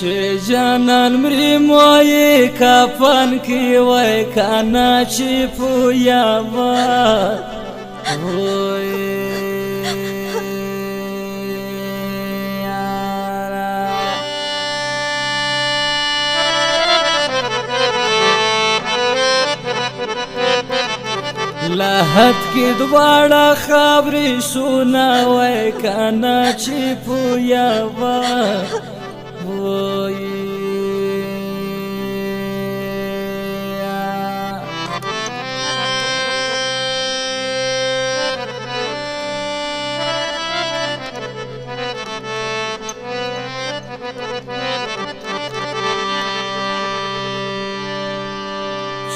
جانان مري موي کفن کی وای کانا چی پویا با لحد کی دوباره خبری سونا وای کانا چی پویا با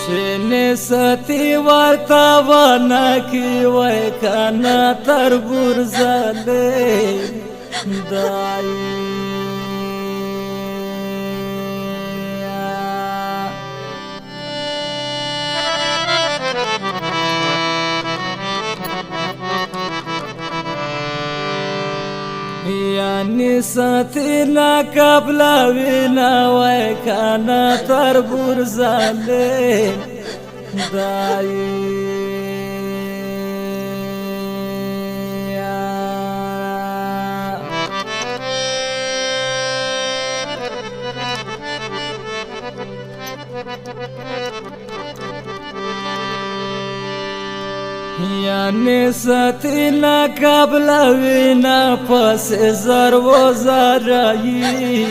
شنه ستی ورتا وانا کی وای کانا تربور زاله دای یعنی ساتینا قبلا وینا وای کانا تربور زاله دایی یعنی ساتینا قبلا وینا پس زر و زرایی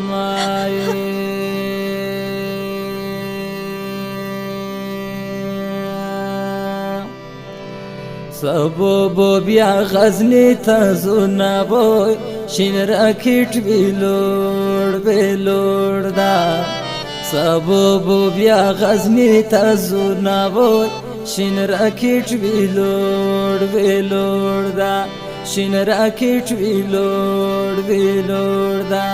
مایی سبب بیا غزنی تزونا بوی شین راکیٹ بیلور دا سبب بیا غزنی تزونا بوی شین راکیٹ بیلور دا شین راکیٹ بیلور دا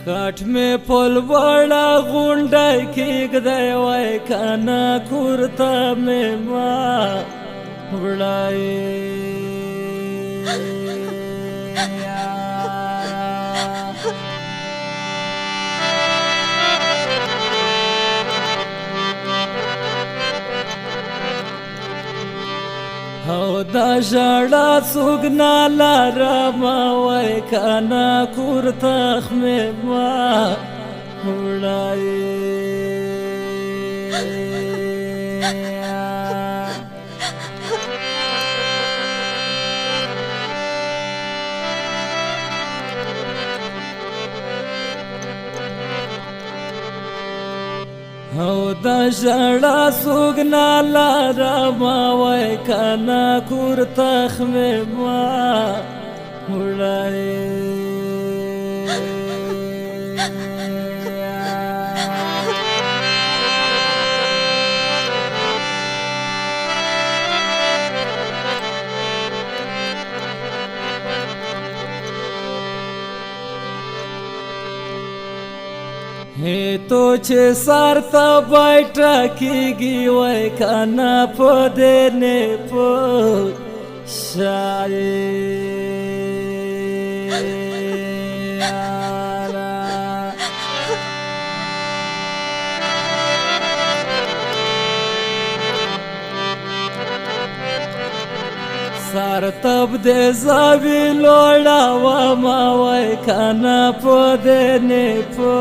काट में पोल बड़ा गुंडा की गदय वाय काना कुर्ता में माँ उड़ाए दा जड़ा सुगना लारमा वाय काना कुर्ता में माँ उड़ाए दा जड़ा सुगना लारमा वाय काना कुर्ता में माँ उड़ाए हे तो छे सारता बैठा की गी वै काना पदेने पो शाये सार तब दे जावी लोड़ा वा वै काना पदेने पो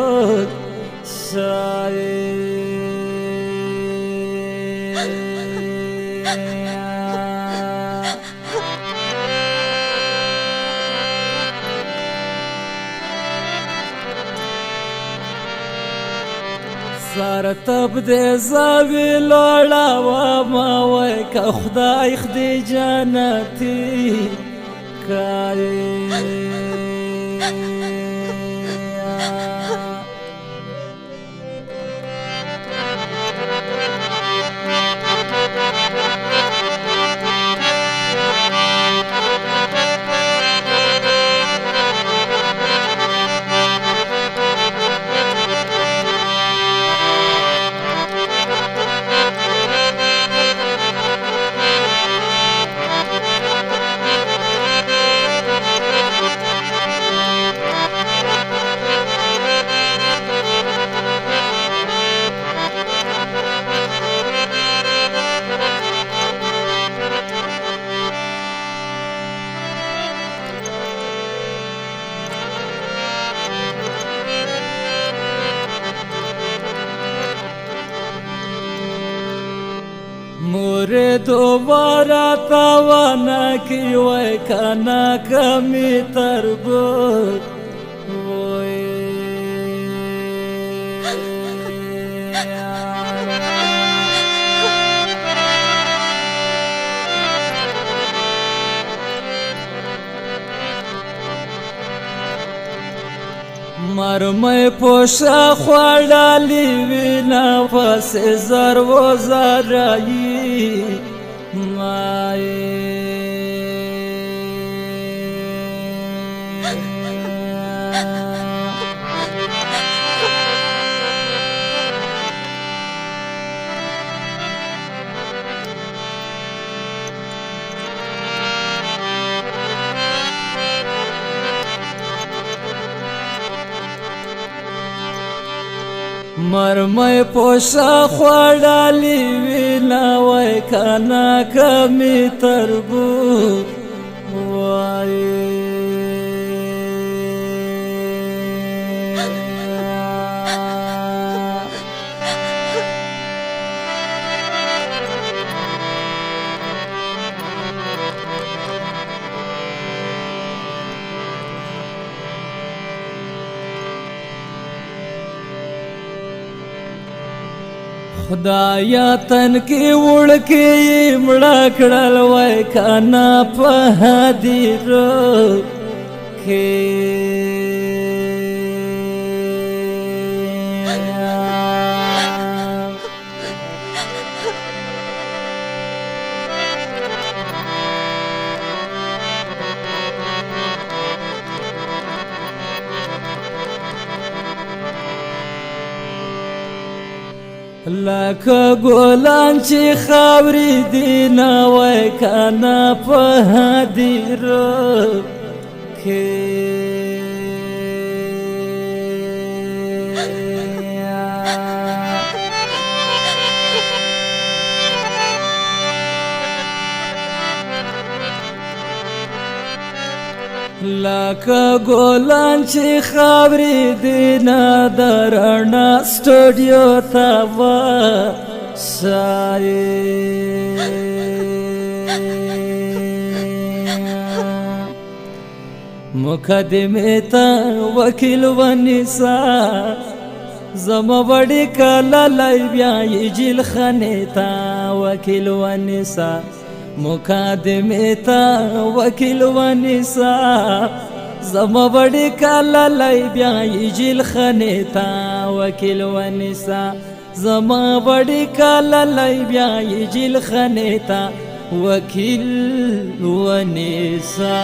سر تب دې زاوی لوړه وما وای که خدای خدای جنتي کړي मोरे दोबारा तवाना की वै खाना कमी तरबो मरमै पोषा ख्वाडाली विना पसे जरवो जराई माये मरमै पोषा ख्वाडाली विना वै खाना कमी तरबो वाये खुदाया तन की उड़ के मड़ा खड़ल वै खाना पहादीरो के لک ګلان چې خاورې دي نه وای کنه په هدیرو کې لک ګلان چې خاورې دي نه درنا سټوډیو ته مقدمه تا وکیل ونسا زما وړي کله لای بیا جیل خانه تا وکیل ونسا مقدمه تا وکیل ونسا زما وړي کله لای بیا جیل خانه تا وکیل ونسا زما وړي کله لای بیا جیل خانه تا وکیل ونسا